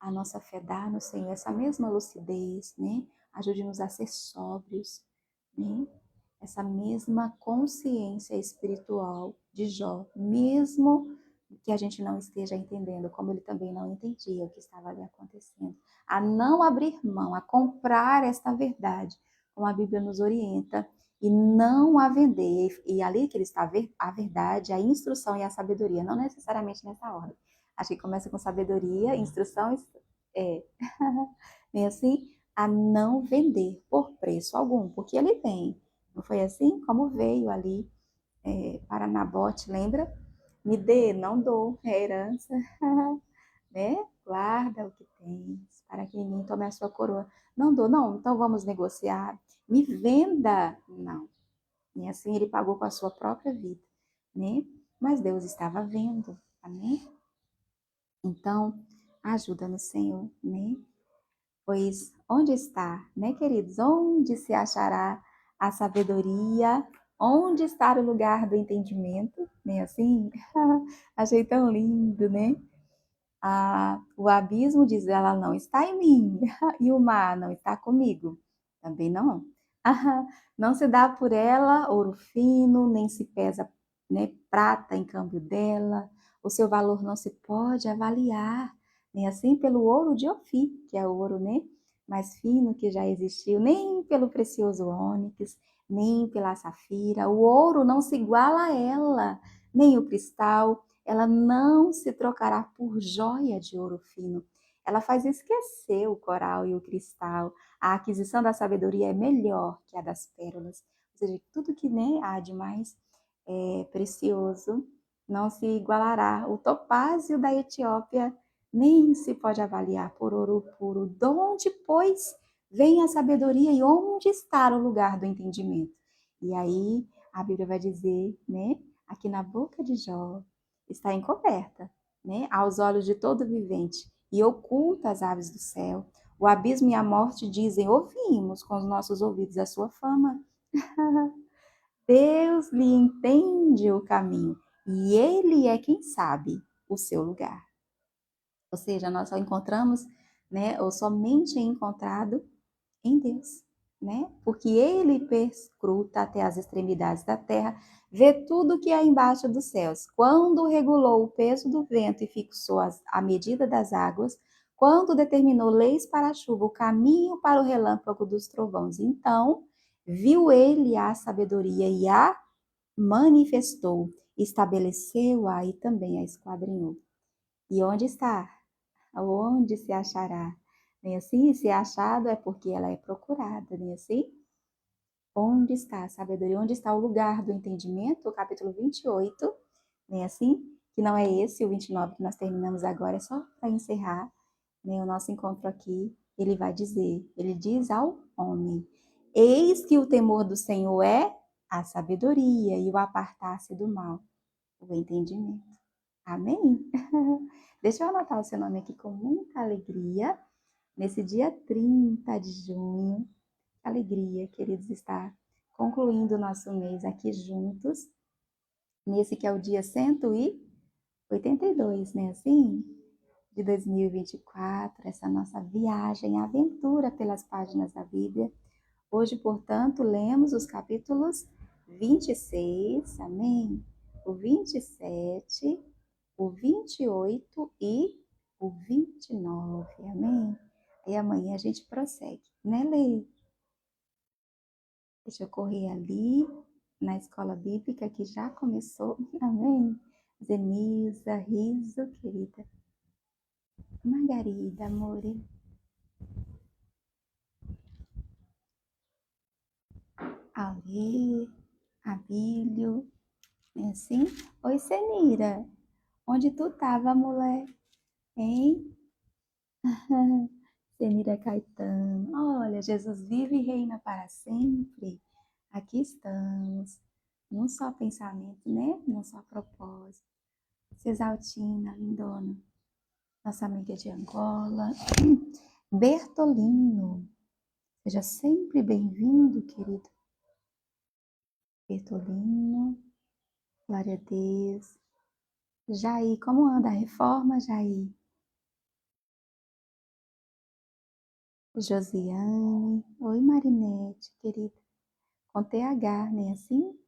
a nossa fé dá no Senhor, essa mesma lucidez, né? Ajude-nos a ser sóbrios, né? Essa mesma consciência espiritual de Jó, mesmo que a gente não esteja entendendo, como ele também não entendia o que estava ali acontecendo, a não abrir mão, a comprar esta verdade, como a Bíblia nos orienta, e não a vender. E ali que ele está a verdade, a instrução e a sabedoria, não necessariamente nessa ordem. Acho que começa com sabedoria, instrução, é, bem assim, a não vender por preço algum, porque ele tem. Não foi assim como veio ali para Nabote, lembra? Me dê, não dou, é herança, né? Guarda o que tens, para que ninguém tome a sua coroa. Não dou, não, então vamos negociar. Me venda, não. E assim ele pagou com a sua própria vida, né? Mas Deus estava vendo, amém? Então, ajuda-nos, Senhor, né? Pois onde está, né, queridos? Onde se achará a sabedoria? Onde está o lugar do entendimento? Né, assim? Achei tão lindo, né? O abismo diz, ela não está em mim, e o mar não está comigo. Também não. Não se dá por ela ouro fino, nem se pesa, né, prata em câmbio dela. O seu valor não se pode avaliar, nem assim pelo ouro de Ofir, que é o ouro, né, mais fino que já existiu, nem pelo precioso ônix, nem pela safira. O ouro não se iguala a ela, nem o cristal. Ela não se trocará por joia de ouro fino. Ela faz esquecer o coral e o cristal. A aquisição da sabedoria é melhor que a das pérolas. Ou seja, tudo que, né, há de mais precioso não se igualará. O topázio da Etiópia nem se pode avaliar por ouro puro. De onde, pois, vem a sabedoria e onde está o lugar do entendimento? E aí a Bíblia vai dizer, né, aqui na boca de Jó, está encoberta, né, aos olhos de todo vivente e oculta às aves do céu. O abismo e a morte dizem: ouvimos com os nossos ouvidos a sua fama. Deus lhe entende o caminho e ele é quem sabe o seu lugar. Ou seja, nós só encontramos, né, ou somente é encontrado em Deus, né? Porque ele perscruta até as extremidades da terra, vê tudo que há embaixo dos céus. Quando regulou o peso do vento e fixou a medida das águas, quando determinou leis para a chuva, o caminho para o relâmpago dos trovões, então viu ele a sabedoria e a manifestou, estabeleceu-a e também a esquadrinhou. E onde está? Onde se achará? Nem assim, se é achado é porque ela é procurada, nem assim? Onde está a sabedoria? Onde está o lugar do entendimento? O capítulo 28, nem assim? Que não é esse, o 29 que nós terminamos agora, é só para encerrar, né, o nosso encontro aqui. Ele vai dizer, ele diz ao homem: eis que o temor do Senhor é a sabedoria e o apartar-se do mal, o entendimento. Amém? Deixa eu anotar o seu nome aqui com muita alegria. Nesse dia 30 de junho, alegria, queridos, estar concluindo o nosso mês aqui juntos, nesse que é o dia 182, né? Assim, de 2024, essa nossa viagem, aventura pelas páginas da Bíblia. Hoje, portanto, lemos os capítulos 26, amém? O 27, o 28 e o 29, amém? E amanhã a gente prossegue, né, Lei? Deixa eu correr ali na escola bíblica que já começou, amém? Zenilza, Riso, querida. Margarida, amore. Ali, Abílio, é assim? Oi, Senira. Onde tu tava, mulher? Hein? Senira Caetano. Olha, Jesus vive e reina para sempre. Aqui estamos. Num só pensamento, né? Num só propósito. Cesaltina, lindona. Nossa amiga de Angola. Bertolino. Seja sempre bem-vindo, querido. Bertolino. Glória a Deus. Jair, como anda a reforma, Jair? Josiane. Oi, Marinete, querida. Com TH, né? Assim?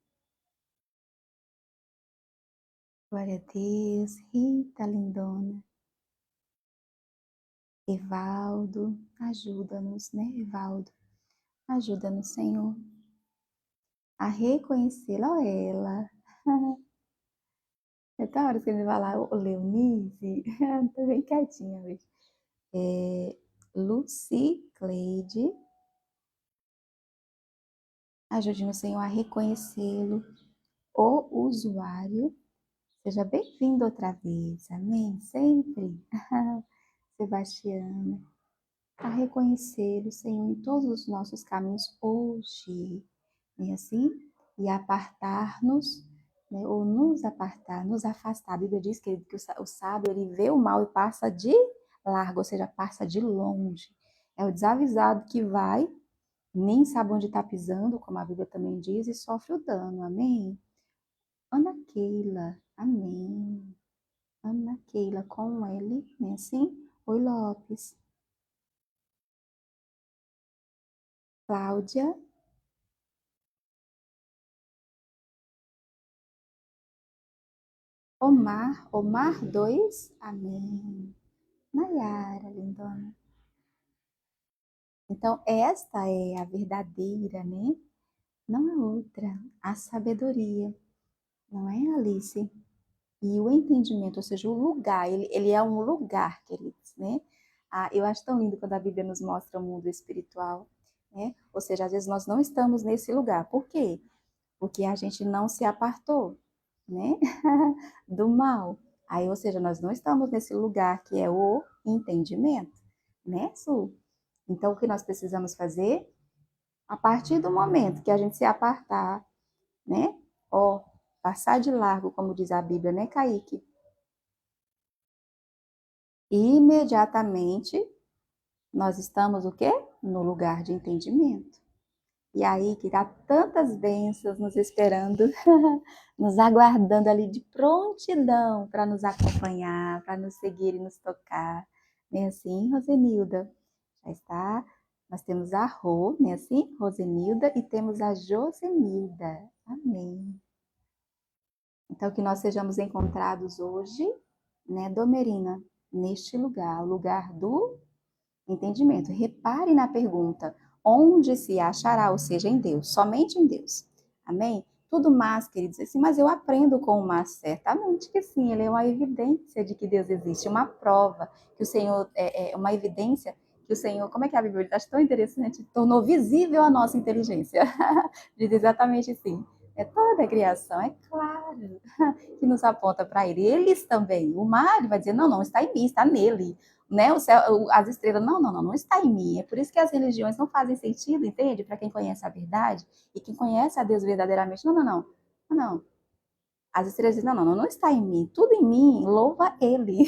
Glória a Deus. Rita, lindona. Evaldo, ajuda-nos, né, Evaldo? Ajuda-nos, Senhor, a reconhecê-la, ó ela. É da hora que ele vai lá, o Leonice, tô bem quietinha hoje. Lucy Cleide, ajude-nos, Senhor, a reconhecê-lo, o usuário. Seja bem-vindo outra vez, amém? Sempre. Sebastiana, a reconhecê-lo, Senhor, em todos os nossos caminhos hoje. E assim, e apartar-nos, né, ou nos apartar, nos afastar. A Bíblia diz que o sábio ele vê o mal e passa de largo, ou seja, passa de longe. É o desavisado que vai, nem sabe onde está pisando, como a Bíblia também diz, e sofre o dano. Amém? Ana Keila, amém. Ana Keila com L, né? Assim? Oi, Lopes. Cláudia, Omar 2, amém. Nayara, lindona. Então, esta é a verdadeira, né? Não é outra. A sabedoria, não é, Alice? E o entendimento, ou seja, o lugar, ele é um lugar, queridos, né? Ah, eu acho tão lindo quando a Bíblia nos mostra o mundo espiritual, né? Ou seja, às vezes nós não estamos nesse lugar. Por quê? Porque a gente não se apartou, né? Do mal. Aí, ou seja, nós não estamos nesse lugar que é o entendimento, né, Su? Então, o que nós precisamos fazer? A partir do momento que a gente se apartar, né? Ó, passar de largo, como diz a Bíblia, né, Kaique? Imediatamente nós estamos o quê? No lugar de entendimento. E aí que há tantas bênçãos nos esperando, nos aguardando ali de prontidão para nos acompanhar, para nos seguir e nos tocar. Nem assim, Rosenilda? Já está. Nós temos a Rô, né assim? Rosenilda, e temos a Josenilda. Amém. Então, que nós sejamos encontrados hoje, né, Domerina, neste lugar, o lugar do entendimento. Repare na pergunta, onde se achará, ou seja, em Deus, somente em Deus. Amém? Tudo mais, queridos, assim, mas eu aprendo com o mais certamente que sim, ele é uma evidência de que Deus existe, uma prova que o Senhor, uma evidência que o Senhor, como é que a Bíblia diz? Acho tão interessante, tornou visível a nossa inteligência. Diz exatamente assim. É toda a criação, é claro, que nos aponta para ele. Eles também. O mar vai dizer, não, não está em mim, está nele. Né? O céu, as estrelas, não, não, não, não está em mim. É por isso que as religiões não fazem sentido, entende? Para quem conhece a verdade e quem conhece a Deus verdadeiramente. Não, não, não. Não, não. As estrelas dizem, não, não, não, não está em mim. Tudo em mim, louva ele.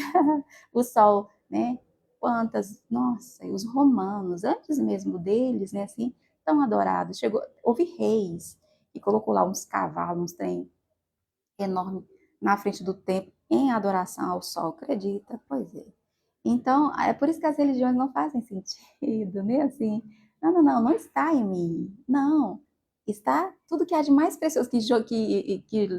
O sol, né? Quantas, nossa, e os romanos, antes mesmo deles, né, assim, tão adorados. Chegou, houve reis e colocou lá uns cavalos, uns trem enorme na frente do templo em adoração ao sol, acredita? Pois é. Então, é por isso que as religiões não fazem sentido, né? Assim, não, não, não, não está em mim. Não. Está tudo que há de mais precioso que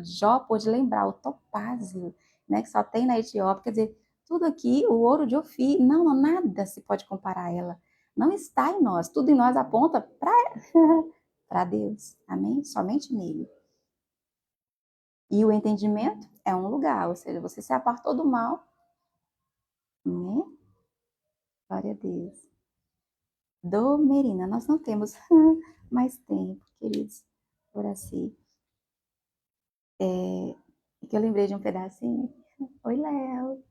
Jó pôde lembrar, o topázio, né? Que só tem na Etiópia. Quer dizer, tudo aqui, o ouro de Ofir, não, não, nada se pode comparar a ela. Não está em nós. Tudo em nós aponta para para Deus. Amém? Somente nele. E o entendimento é um lugar, ou seja, você se apartou do mal, né? Glória a Deus. Domerina, nós não temos mais tempo, queridos, por assim. Que eu lembrei de um pedacinho. Oi, Léo.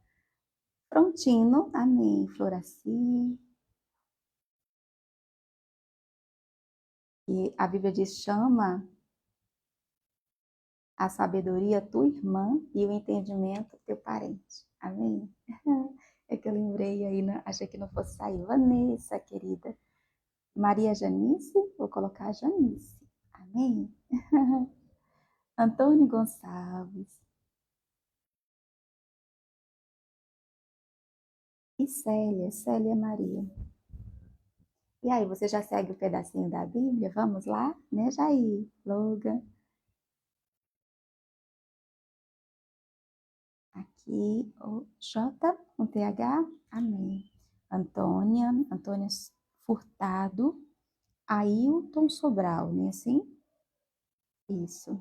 Prontino, amém. Floraci. E a Bíblia diz: chama a sabedoria tua irmã e o entendimento teu parente. Amém? É que eu lembrei aí, né? Achei que não fosse sair. Vanessa, querida. Maria Janice, vou colocar Janice. Amém? Antônio Gonçalves. E Célia, Célia Maria. E aí, você já segue o pedacinho da Bíblia? Vamos lá, né, Jair? Logan, aqui, o J com TH, amém. Antônia, Antônia Furtado, Ailton Sobral, né, assim? Isso.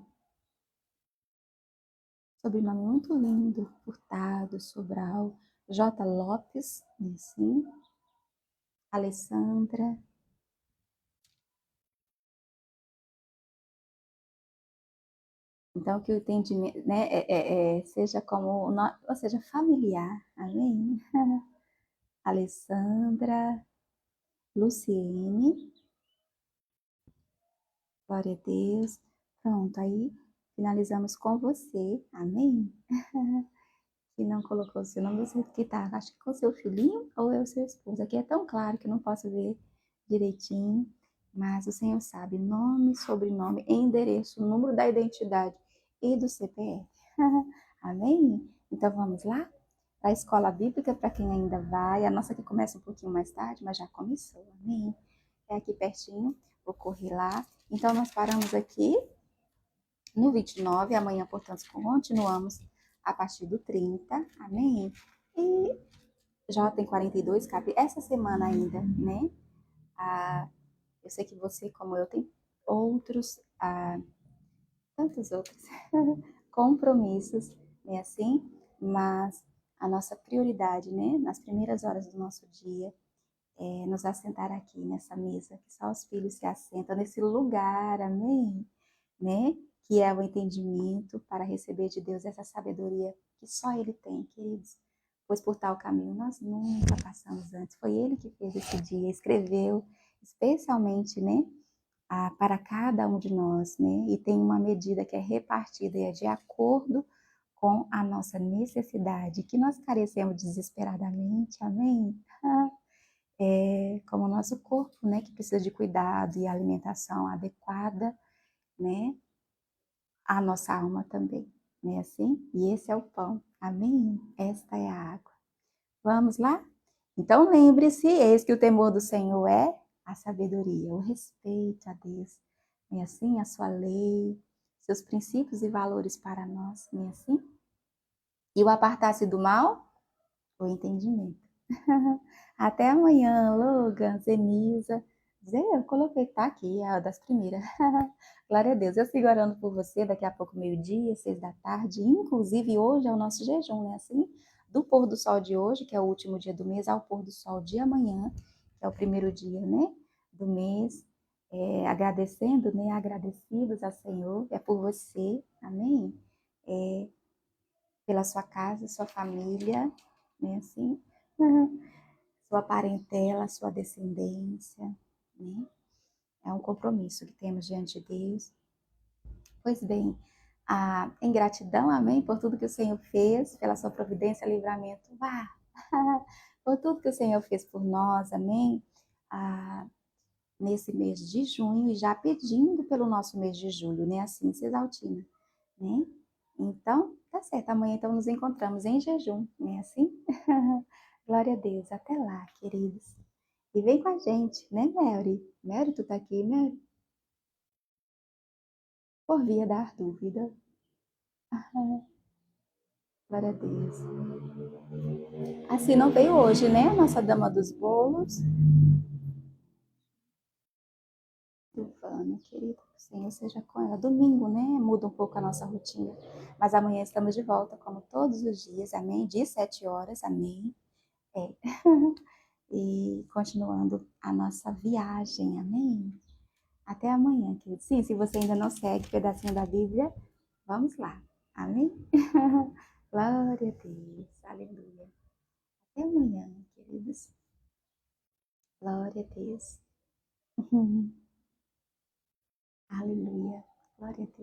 Sobrenome muito lindo, Furtado, Sobral, J. Lopes, né, assim? Alessandra. Então, que o entendimento, né, seja como, ou seja, familiar, amém? Alessandra, Luciene, glória a Deus. Pronto, aí finalizamos com você, amém? Que não colocou o seu nome, você que tá, acho que com o seu filhinho ou é o seu esposo. Aqui é tão claro que eu não posso ver direitinho, mas o Senhor sabe nome, sobrenome, endereço, número da identidade e do CPF. Amém? Então vamos lá? Para a escola bíblica, para quem ainda vai, a nossa que começa um pouquinho mais tarde, mas já começou, amém? É aqui pertinho, vou correr lá. Então nós paramos aqui no 29, amanhã, portanto, continuamos a partir do 30, amém? E já tem 42, cabe essa semana ainda, né? Ah, eu sei que você, como eu, tem outros, tantos outros compromissos, né, assim? Mas a nossa prioridade, né, nas primeiras horas do nosso dia, é nos assentar aqui nessa mesa, que só os filhos se assentam nesse lugar, amém? Né? Que é o entendimento para receber de Deus essa sabedoria que só Ele tem, queridos. Pois por tal caminho nós nunca passamos antes. Foi Ele que fez esse dia, escreveu especialmente, né, para cada um de nós, né? E tem uma medida que é repartida e é de acordo com a nossa necessidade, que nós carecemos desesperadamente, amém? Como o nosso corpo, né, que precisa de cuidado e alimentação adequada, né? A nossa alma também, né, assim? E esse é o pão, amém? Esta é a água. Vamos lá? Então lembre-se, eis que o temor do Senhor é a sabedoria, o respeito a Deus, é assim? A sua lei, seus princípios e valores para nós, não é assim? E o apartar-se do mal, o entendimento. Até amanhã, Logan, Zenilza. Zé, eu coloquei, tá aqui, é a das primeiras. Glória a Deus. Eu sigo orando por você daqui a pouco, meio-dia, 6 da tarde. Inclusive, hoje é o nosso jejum, né? Assim, do pôr do sol de hoje, que é o último dia do mês, ao pôr do sol de amanhã, que é o primeiro dia, né? Do mês. Agradecendo, né? Agradecidos ao Senhor. É por você, amém? É, pela sua casa, sua família, né? Assim. Sua parentela, sua descendência, né? É um compromisso que temos diante de Deus. Pois bem, em gratidão, amém, por tudo que o Senhor fez, pela sua providência, livramento, por tudo que o Senhor fez por nós, amém, nesse mês de junho e já pedindo pelo nosso mês de julho, né, assim, Cesaltina, né? Então, tá certo, amanhã então nos encontramos em jejum, né, assim? Glória a Deus, até lá, queridos. E vem com a gente, né, Mary? Mary, tu tá aqui, Mary? Por via dar dúvida. Glória a Deus. Assim não veio hoje, né? A nossa dama dos bolos. Silvana, querida, que o Senhor seja com ela. Domingo, né? Muda um pouco a nossa rotina. Mas amanhã estamos de volta, como todos os dias, amém? De 7 horas, amém? É. E continuando a nossa viagem, amém? Até amanhã, querido. Sim, se você ainda não segue o pedacinho da Bíblia, vamos lá. Amém? Glória a Deus. Aleluia. Até amanhã, queridos. Glória a Deus. Aleluia. Glória a Deus.